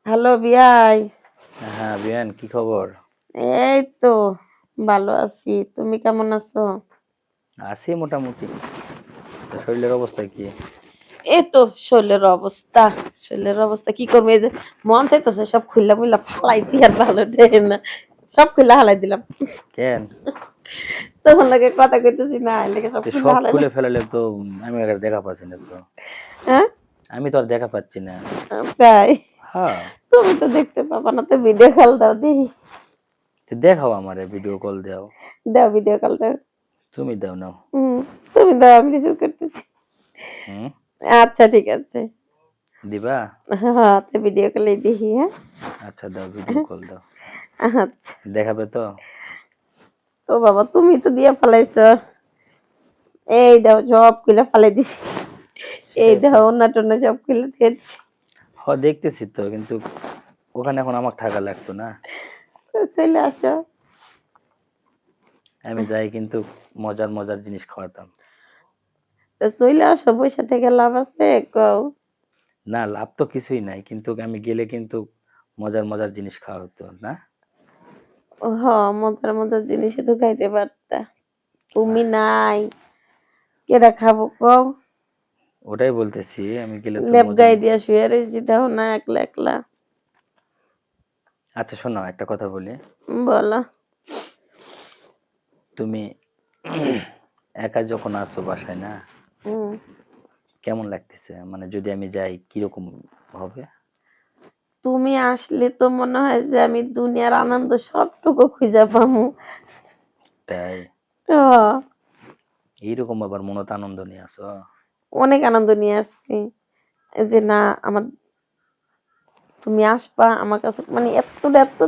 Hello বিয়াই। হ্যাঁ বিয়ান, কি খবর? এই তো ভালো আছি, তুমি কেমন আছো? আছি মোটামুটি। তা শরীরের অবস্থা কি? এই তো শরীরের অবস্থা কি করবো, এই যে মন চাইতেছে সব খুইলা মুইলা ফালাই দিয়ে আর ভালো দেয় না, সব খুইলা হালাই দিলাম। কেন? তখন লাগে কথা কইতেছি না, এই লাগে সব খুইলা সব হালাইলাম। খুলে ফেলালে তো আমি আর দেখা পাচ্ছি না তো। হ্যাঁ, আমি তো আর দেখা পাচ্ছি না। তাই? হ্যাঁ। তুমি তো দেখতে পাবা না, তো ভিডিও কল দাও দেখি। তো দেখাও, আমারে ভিডিও কল দাও। দাও ভিডিও কল দাও। তুমি দাও নাও। হুম, তুমি দাও, আমি রিসিভ করতেছি। হুম। আচ্ছা ঠিক আছে। দিবা? হ্যাঁ, তো ভিডিও কলেই দেখি। হ্যাঁ, আচ্ছা দাও, ভিডিও কল দাও। আচ্ছা। দেখাবে তো? ও বাবা, তুমি তো দিয়ে ফেলাইছো। এই দাও, সব খুলে ফালাই দিছি। এই সেটাই তো। দাও, ওন্না টোন্না সব খুলে দিয়েছি। দেখতেছি তো, কিন্তু ওখানে এখন আমাকে থাকা লাগতো না। তো চলে আসো। আমি যাই কিন্তু মজার মজার জিনিস খাওয়াতাম। তো চলে আসো, বসে থেকে লাভ আছে কও। না, লাভ তো কিছুই নাই, কিন্তু আমি গেলে কিন্তু মজার মজার জিনিস খাওয়া হতো না। হ, মজার মজার জিনিস তো খাইতে পারতা। তুমি নাই, কেডা খাবো কও। ওটাই বলতেছি, আমি গেলে তো লেপ মজার গায়ে দিয়া শুয়ে রয়েছি, দেখো না একলা একলা। আচ্ছা শোনো, একটা কথা বলি। বলো। তুমি একা যখন আসো বাসায়, না হুম, কেমন লাগতেছে? মানে যদি আমি যাই কিরকম হবে? তুমি আসলে তো মনে হয় যে আমি দুনিয়ার আনন্দ সবটুকু খুঁজে পামু। তাই? হ, এইরকম আবার মনত আনন্দ নিয়ে আসো? অনেক আনন্দ নিয়ে আসছি। এই যে না, আমার তুমি আসবা আমার কাছে, মানে এত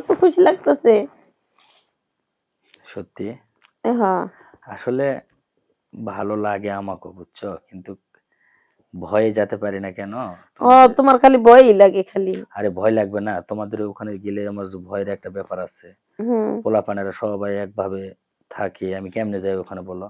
তো খুশি লাগতেছে। সত্যি? হ্যাঁ। আসলে ভালো লাগে আমাকে, বুঝছো, কিন্তু ভয়ে যেতে পারি না কেন? ও, তোমাদের। তোমার খালি ভয়ই লাগে খালি। আরে ভয় লাগবে না? তোমাদের ওখানে গেলে আমার যে ভয়ের একটা ব্যাপার আছে। হুম। পোলাপানেরা সবাই একভাবে থাকে, আমি কেমনে যাই ওখানে বলো?